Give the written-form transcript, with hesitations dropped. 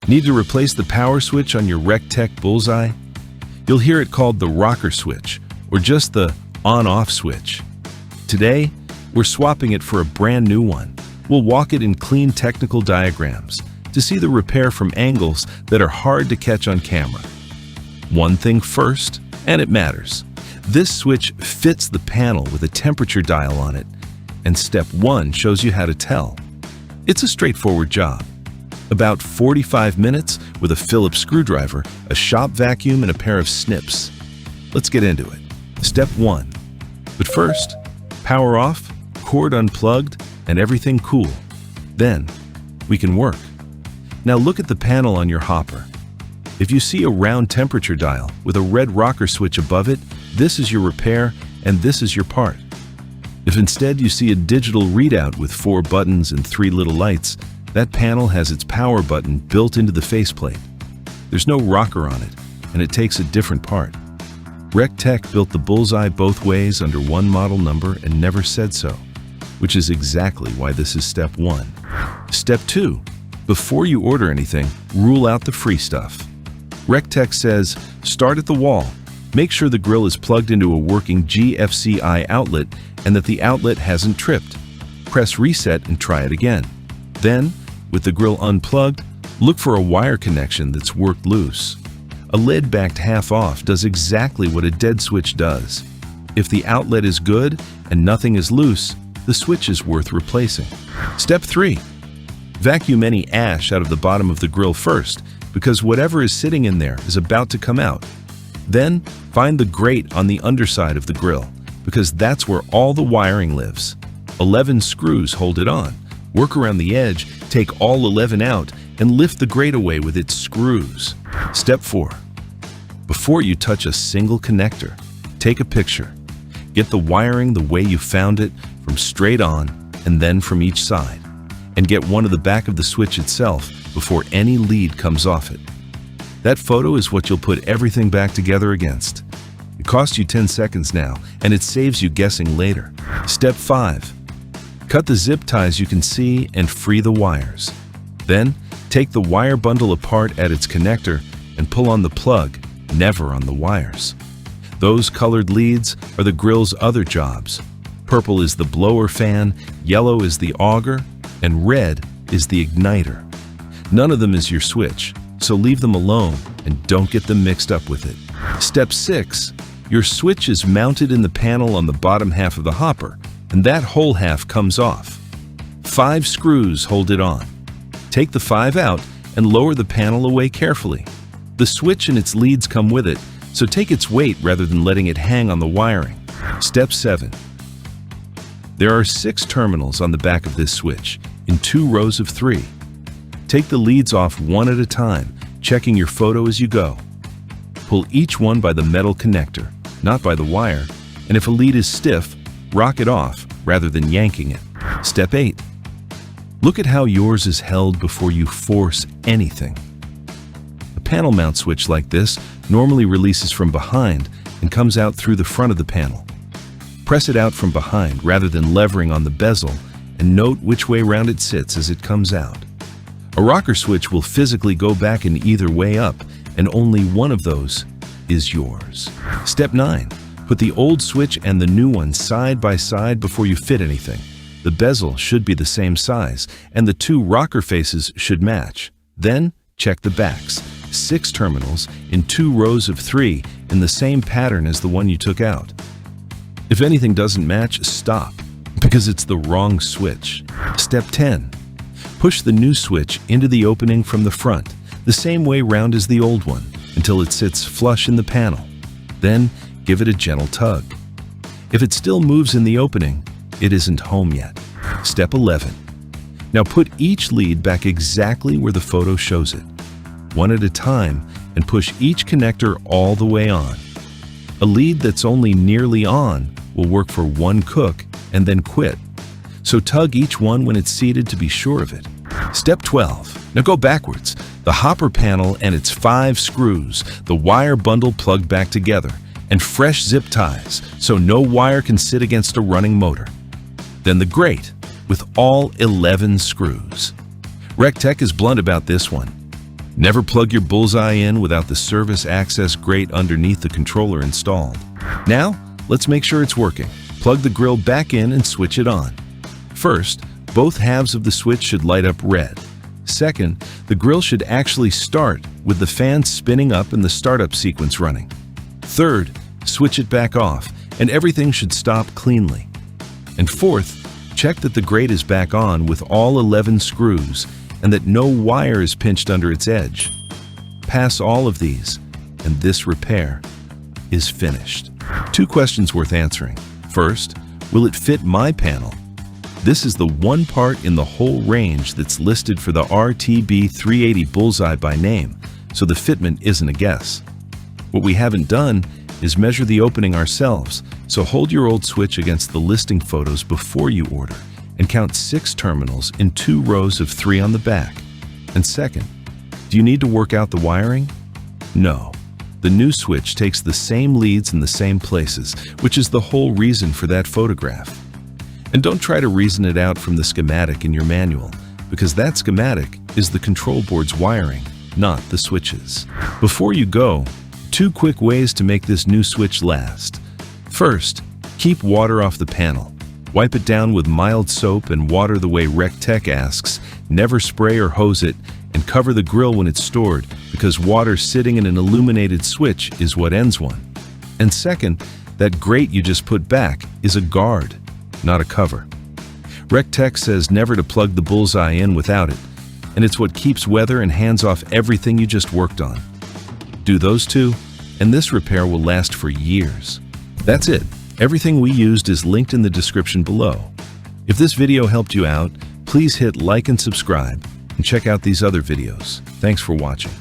Need to replace the power switch on your Recteq Bullseye? You'll hear it called the rocker switch or just the on-off switch. Today, we're swapping it for a brand new one. We'll walk it in clean technical diagrams to see the repair from angles that are hard to catch on camera. One thing first, and it matters. This switch fits the panel with a temperature dial on it, and step 1 shows you how to tell. It's a straightforward job. About 45 minutes with a Phillips screwdriver, a shop vacuum, and a pair of snips. Let's get into it. Step 1. But first, power off, cord unplugged, and everything cool. Then, we can work. Now look at the panel on your hopper. If you see a round temperature dial with a red rocker switch above it, this is your repair and this is your part. If instead you see a digital readout with 4 buttons and 3 little lights, that panel has its power button built into the faceplate. There's no rocker on it, and it takes a different part. Recteq built the Bullseye both ways under one model number and never said so, which is exactly why this is step 1. Step 2. Before you order anything, rule out the free stuff. Recteq says, start at the wall. Make sure the grill is plugged into a working GFCI outlet and that the outlet hasn't tripped. Press reset and try it again. Then, with the grill unplugged, look for a wire connection that's worked loose. A lid backed half off does exactly what a dead switch does. If the outlet is good and nothing is loose, the switch is worth replacing. Step 3. Vacuum any ash out of the bottom of the grill first, because whatever is sitting in there is about to come out. Then, find the grate on the underside of the grill, because that's where all the wiring lives. 11 screws hold it on. Work around the edge, take all 11 out, and lift the grate away with its screws. Step 4. Before you touch a single connector, take a picture. Get the wiring the way you found it, from straight on and then from each side. And get one of the back of the switch itself before any lead comes off it. That photo is what you'll put everything back together against. It costs you 10 seconds now, and it saves you guessing later. Step 5. Cut the zip ties you can see and free the wires. Then, take the wire bundle apart at its connector and pull on the plug, never on the wires. Those colored leads are the grill's other jobs. Purple is the blower fan, yellow is the auger, and red is the igniter. None of them is your switch, so leave them alone and don't get them mixed up with it. Step 6. Your switch is mounted in the panel on the bottom half of the hopper, and that whole half comes off. 5 screws hold it on. Take the 5 out and lower the panel away carefully. The switch and its leads come with it, so take its weight rather than letting it hang on the wiring. Step 7. There are 6 terminals on the back of this switch, in 2 rows of 3. Take the leads off one at a time, checking your photo as you go. Pull each one by the metal connector, not by the wire, and if a lead is stiff, rock it off rather than yanking it. Step 8. Look at how yours is held before you force anything. A panel mount switch like this normally releases from behind and comes out through the front of the panel. Press it out from behind rather than levering on the bezel, and note which way round it sits as it comes out. A rocker switch will physically go back in either way up, and only one of those is yours. Step 9. Put the old switch and the new one side by side before you fit anything. The bezel should be the same size, and the 2 rocker faces should match. Then, check the backs. 6 terminals in 2 rows of 3 in the same pattern as the one you took out. If anything doesn't match, stop, because it's the wrong switch. Step 10. Push the new switch into the opening from the front, the same way round as the old one, until it sits flush in the panel. Then, give it a gentle tug. If it still moves in the opening, it isn't home yet. Step 11. Now put each lead back exactly where the photo shows it, one at a time, and push each connector all the way on. A lead that's only nearly on will work for 1 cook and then quit. So tug each one when it's seated to be sure of it. Step 12. Now go backwards. The hopper panel and its 5 screws, the wire bundle plugged back together, and fresh zip ties so no wire can sit against a running motor. Then the grate with all 11 screws. Recteq is blunt about this one. Never plug your Bullseye in without the service access grate underneath the controller installed. Now, let's make sure it's working. Plug the grill back in and switch it on. First, both halves of the switch should light up red. Second, the grill should actually start with the fan spinning up and the startup sequence running. Third, switch it back off and everything should stop cleanly. And fourth, check that the grate is back on with all 11 screws and that no wire is pinched under its edge. Pass all of these, and this repair is finished. 2 questions worth answering. First, will it fit my panel? This is the one part in the whole range that's listed for the RT-B380 Bullseye by name, so the fitment isn't a guess. What we haven't done is measure the opening ourselves, so hold your old switch against the listing photos before you order and count 6 terminals in 2 rows of 3 on the back. And second, do you need to work out the wiring? No. The new switch takes the same leads in the same places, which is the whole reason for that photograph. And don't try to reason it out from the schematic in your manual, because that schematic is the control board's wiring, not the switches. Before you go, 2 quick ways to make this new switch last. First, keep water off the panel. Wipe it down with mild soap and water the way Recteq asks. Never spray or hose it, and cover the grill when it's stored, because water sitting in an illuminated switch is what ends one. And second, that grate you just put back is a guard, not a cover. Recteq says never to plug the Bullseye in without it, and it's what keeps weather and hands off everything you just worked on. Do those 2, and this repair will last for years. That's it. Everything we used is linked in the description below. If this video helped you out, please hit like and subscribe, and check out these other videos. Thanks for watching.